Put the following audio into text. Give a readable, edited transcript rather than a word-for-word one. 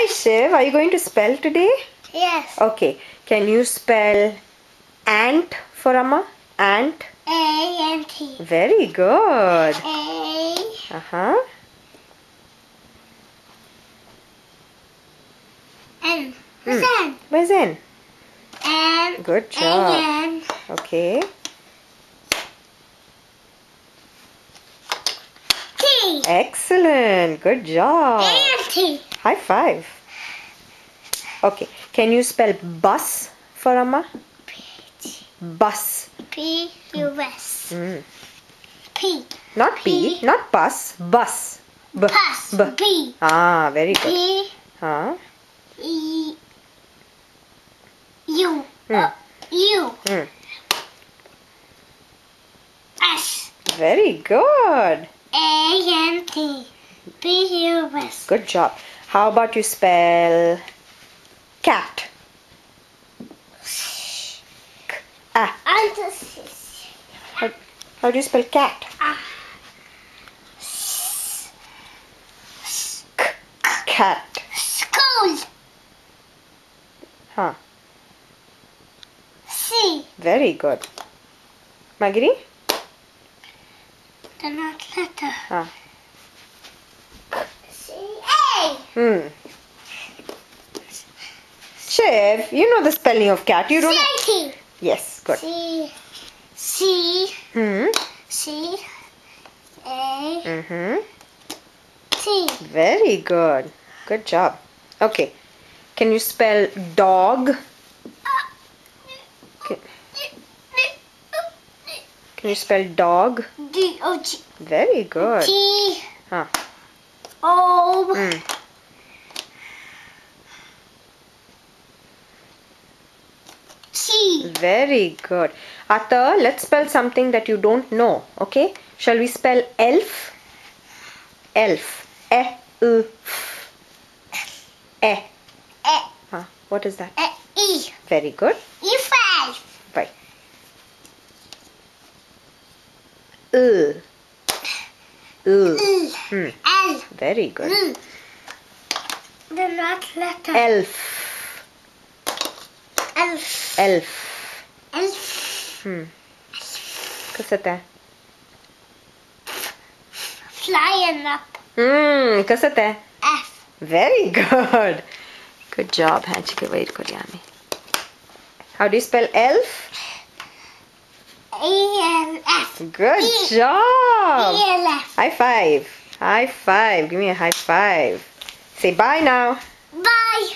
Hi Shiv, are you going to spell today? Yes. Okay, can you spell ant for Amma? Ant. A-N-T. Very good. A. Uh-huh. N. Where's N? Where's N? N. Good job. A-N. Okay. T. Excellent. Good job. A-N-T. High five. Okay, can you spell bus for Amma? P-T. Bus. P-U-S. P. Not P, not bus. Bus. B. Bus. B. B. Ah, very good. P. Huh? E. U. Hmm. U. Hmm. S. Very good. A-N-T. P-U-S. Good job. How about you spell cat? Ah. How do you spell cat? Cat. School. Huh. C. Very good. Magiri? The not letter. Huh. C-A. Shiv, you know the spelling of cat. You don't know. C-A-T. Yes, good. C. C. Hmm. C. A. T. Very good. Good job. Okay. Can you spell dog? Can you spell dog? D-O-G. Very good. T. Huh. O. T. Very good. Atha, let's spell something that you don't know. Okay? Shall we spell elf? Elf. E-U-F. E. E. Huh. What is that? E. Very good. E5. Right. U. L. Very good. The not letter. Elf. Elf. Elf. Elf. कैसा था? Flying up. कैसा था? F. Very good. Good job. Wait, Koryami. How do you spell elf? E-L-F. Good job. E-L-F. High five. High five. Give me a high five. Say bye now. Bye.